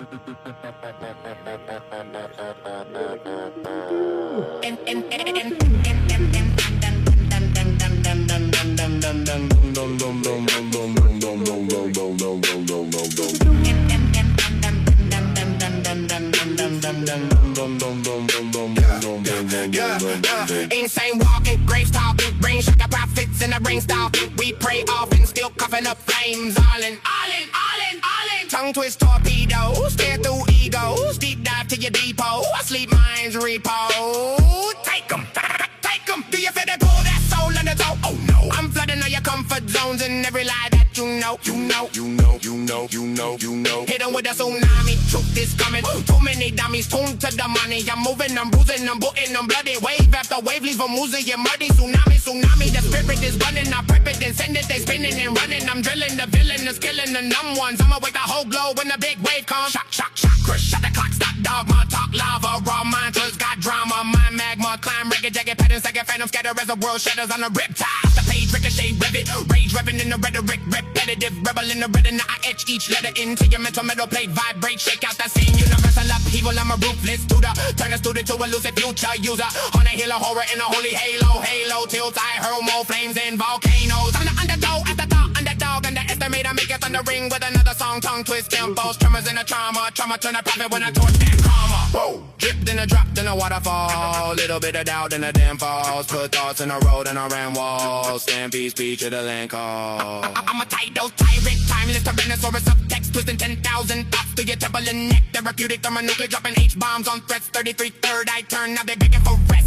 Insane walking, graves talking, brain sugar profits in the brain stalking. We pray often, still coughing up flames. All in. Tongue twist torpedoes, stare through egos. Deep dive to your depot. Asleep minds repo. Take 'em. Do you feel that pull that soul under toe? Oh no, I'm flooding all your comfort zones and every lie that you know. Hit 'em with a tsunami, truth is coming. Too many dummies tuned to the money. I'm moving, I'm bruising, I'm booting, I'm bloody. Wave after wave, leaves from oozing, you're muddy. Tsunami, the spirit is running. I prep it and send it, they spinning and running. I'm drilling, the villain is killing the numb ones. I'ma wake the whole globe when the big wave comes. Shock, crush, shut the clock, stop, dogma, talk lava. Raw mantras, got drama, mind magma. Climb, reggae, jagged patterns, second phantom, scatter as the world shatters on a riptide. The page, ricochet, rivet, rage, revving in the rhetoric, repetitive, rebel in the retina. I etch each letter into your mental metal plate, vibrate, shake out that same universal upheaval. I'm a ruthless tutor, turn a student to a lucid future user. On a hill of horror in a holy halo tilts. I hurl more flames and volcanoes. I'm the underdog at the top, underdog, underestimate. I make a thunder ring with another song, tongue twist, tempos, tremors in a trauma turn a profit when I torch that karma. Whoa, dripped in a drop, then a waterfall. Little bit of doubt, then a damn falls. Put thoughts in a road and I ran walls. Stampede speech of the land call. I'm a tidal tyrant, timeless tyrannosaurus of text, twisting 10,000 thoughts to your temple and neck. Therapeutic thermonuclear, dropping H-bombs on threats. 33 third eye turn, now they begging for rest.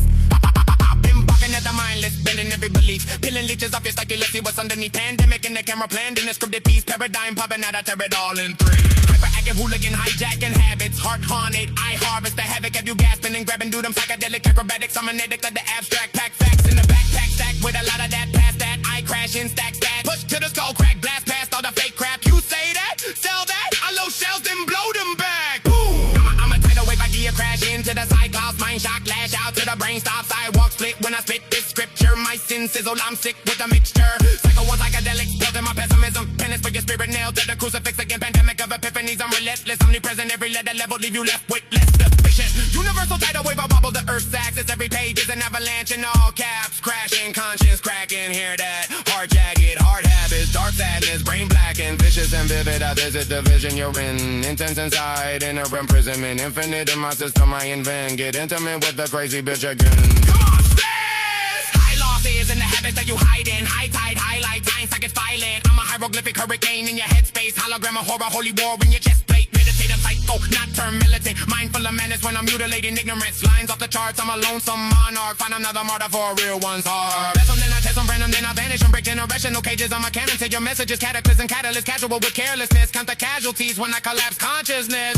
Been barking at the mindless, bending every belief. Peeling leeches off your psyche, let's see what's underneath. Pandemic in the camera planned in a scripted piece. Paradigm popping out, I tear it all in three. Hyperactive hooligan, hijacking habits. Heart haunted, I harvest the havoc. Have you gasping and grabbing, do them psychedelic acrobatics. I'm an addict of the abstract. Pack facts in the backpack stack with a lot of that past that. I crash in stack stat. Push to the skull crack, blast past all the fake crap. You say that, sell that. I load shells, then blow them back. Boom! I'm a tidal wave, I gear crash into the cyclops. Mind shock, lash out to the brain stop. Sidewalk split when I spit this scripture. My sin sizzle, I'm sick with a mixture. Psycho one psychedelic, building my pessimism. Penance for your spirit, nailed to the crucifix again. Pandemic of epiphanies, I'm relentless, omnipresent. Every letter level, leave you left with less suspicion. Universal tidal wave, I bobble the earth's axis. Every page is an avalanche in all caps. Crashing, conscience cracking, hear that. Heart jagged, hard habits, dark sadness, brain blackened. Vicious and vivid, I visit the vision you're in. Intense inside, inner imprisonment. Infinite in my system, I invent. Get intimate with the crazy bitch again. Come on, stairs! High losses in the habits that you hide in. High tide, highlight, time seconds violent. I'm a hieroglyphic hurricane in your headspace. Hologram of horror, holy war in your chest plate. Meditative psycho, not term militant. Mindful of menace when I'm mutilating ignorance. Lines off the charts, I'm a lonesome monarch. Find another martyr for a real one's heart. Best them, then I test them, random, then I vanish. And break generational cages on my cannon. Say your message is cataclysm, catalyst, casual with carelessness. Count the casualties when I collapse consciousness.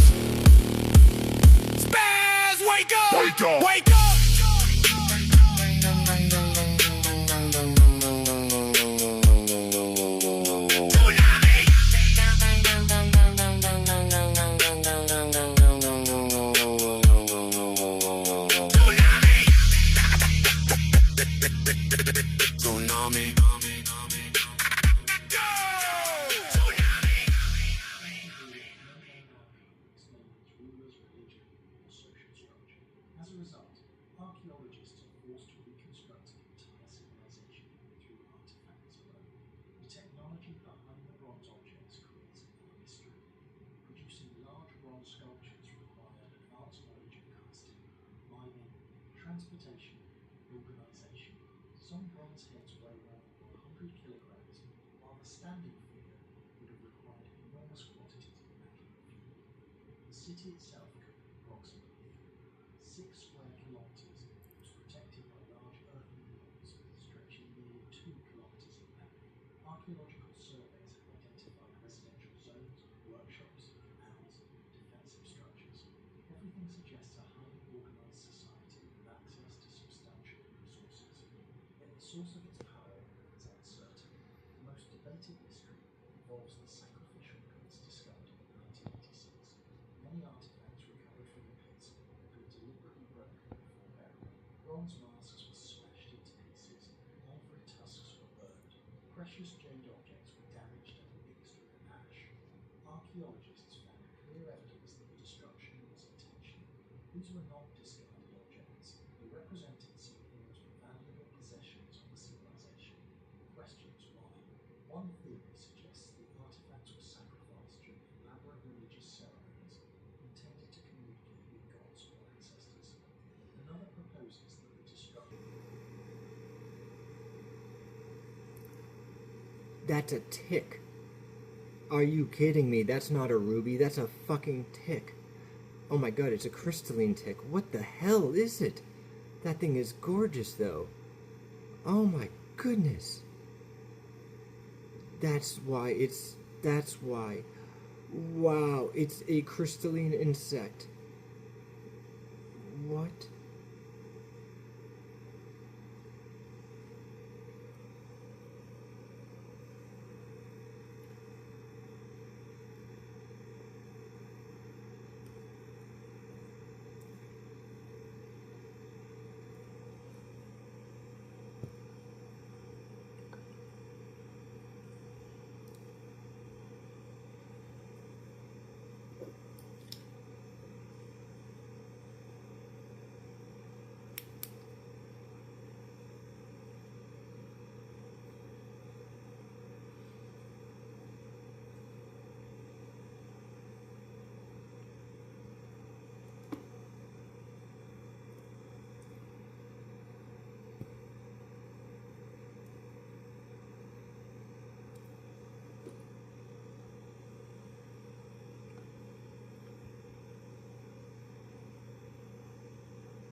Spaz, wake up! Wake up! Wake up! As a result, archaeologists are forced to reconstruct an entire civilization through artifacts alone. The technology behind the bronze objects creates a full mystery. Producing large bronze sculptures require advanced knowledge of casting, mining, transportation, and organization. Some bronze heads weigh more than 100 kilograms, while the standing figure would have required enormous quantities of metal and fuel. The city itself could be approximately 6 square kilometers, was protected by large earthen walls stretching nearly 2 kilometers in length. Archaeological surveys have identified residential zones, workshops, canals, and defensive structures. Everything suggests a highly organized society with access to substantial resources. Yet the source of its power is uncertain. The most debated mystery involves the sacrificial goods discovered in 1986. Many artifacts recovered from the pits had been deliberately broken before burial. Bronze masks were smashed into pieces, ivory tusks were burned, precious jade objects were damaged and mixed with ash. Archaeologists found clear evidence that the These were not discarded objects. They represented some of the most valuable possessions of the civilization. The question is why. One theory suggests the artifacts were sacrificed during elaborate religious ceremonies intended to communicate with gods or ancestors. Another proposes that the destruction... That's a tick. Are you kidding me? That's not a ruby, that's a fucking tick. Oh my god, it's a crystalline tick. What the hell is it? That thing is gorgeous though. Oh my goodness. That's why. Wow, it's a crystalline insect. What?